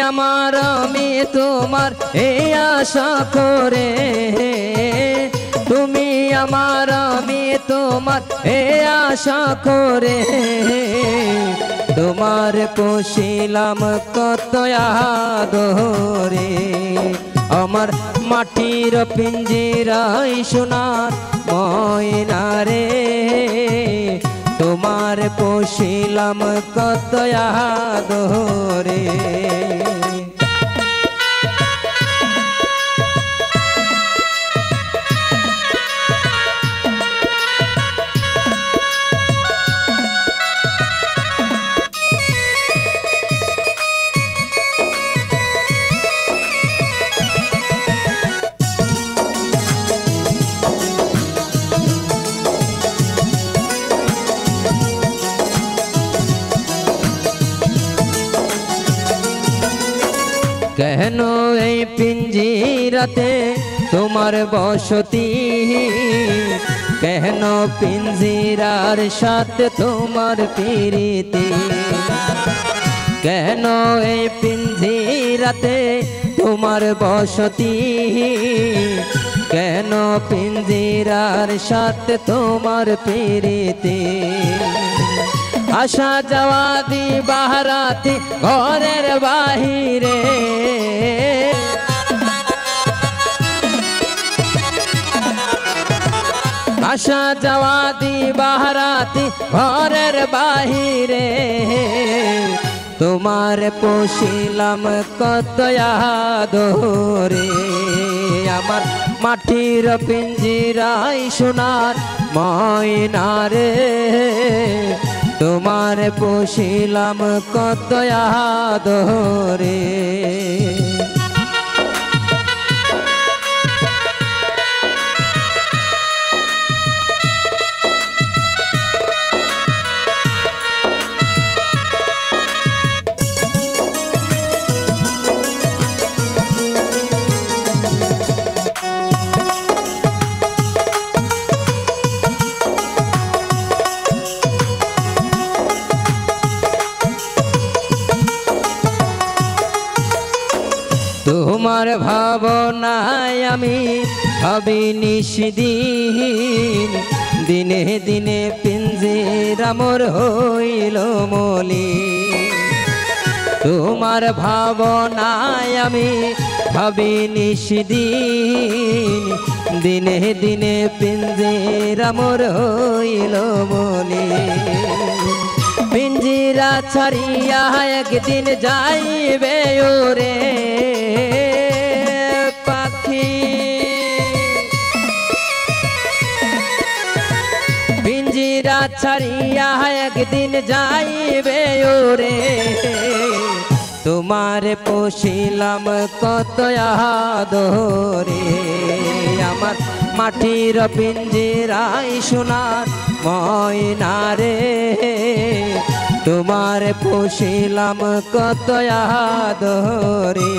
আমার আমি তোমার এই আশা করে, তুমি আমার আমি তোমার এই আশা করে, তোমার পুষিলাম কত আদরে। আমার মাটির পিঞ্জিরায় সোনার ময়না রে, তোমার পুষিলাম কত আদরে। কেন এই পিঞ্জিরাতে তোমার বসতি, কেন পিঞ্জিরার সাথে তোমার প্রীতি, কেন এই পিঞ্জিরাতে তোমার বসতি, কেন পিঞ্জিরার সাথে তোমার প্রীতি। আসা যাওয়া দি বাহারাতি ঘরের বাহিরে, আসা যাওয়া দি বাহারাতি ঘরের বাহিরে, তোমার পুষিলাম কত আদরে। আমার মাটির পিঞ্জিরায় সোনার ময়না রে, তোমার পুষিলাম কত আদরে। তোমার ভাবনায় আমি ভাবি নিশিদিন, দিনে দিনে পিঞ্জিরা মোর হইল মলিন। তোমার ভাবনায় আমি ভাবি নিশিদিন, দিনে দিনে পিঞ্জিরা মোর হইল মলিন। পিঞ্জিরা ছাড়িয়া একদিন যাইবে ওরে পাখি, পিঞ্জিরা ছাড়িয়া একদিন যাইবে ওরে, তোমার পুষিলাম কত আদরে। আমার মাটির পিঞ্জিরায় সোনার ময়না রে, তোমার পুষিলাম কত আদরে।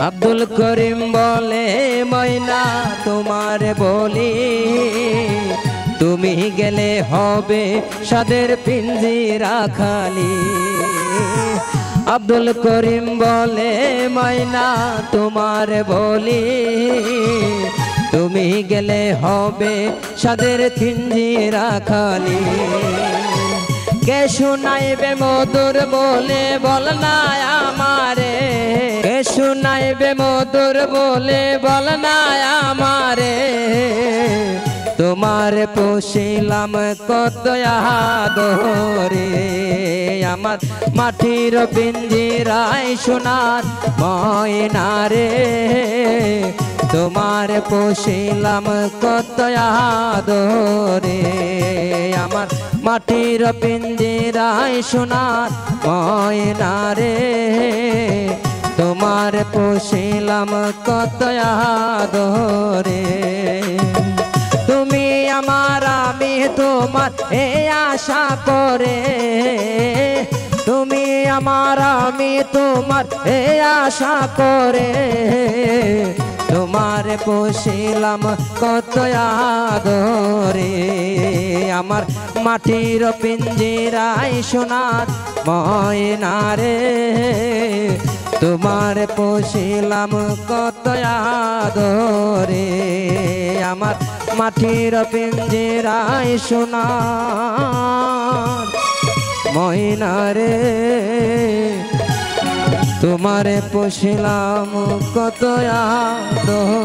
আব্দুল করিম বলে ময়না তোমার বলি, তুমি গেলে হবে সাদের পিঞ্জিরা খালি। আব্দুল করিম বলে ময়না তোমার বলি, তুমি গেলে হবে সাদের পিঞ্জিরা খালি। কে শুনাইবে মধুর বলে বল না আমারে, কে শুনাইবে মধুর বলে বল না আমারে, তোমার পুষিলাম কত আদরে। আমার মাটির পিঞ্জিরায় সোনার ময়না রে, তোমার পুষিলাম কত আদরে। আমার মাটির পিঞ্জিরায় সোনার ময়না রে, তোমার পুষিলাম কত আদরে। তুমি আমার আমি তোমার এ আশা করে, তুমি আমার আমি তোমার এ আশা করে, তোমার পুষিলাম কত আদরে। আমার মাটির পিঞ্জিরায় সোনার ময়না রে, তোমার পুষিলাম কত আদরে। আমার মাটির পিঞ্জিরায় সোনার ময়না রে, তোমারে পুষিলাম কত আদরে।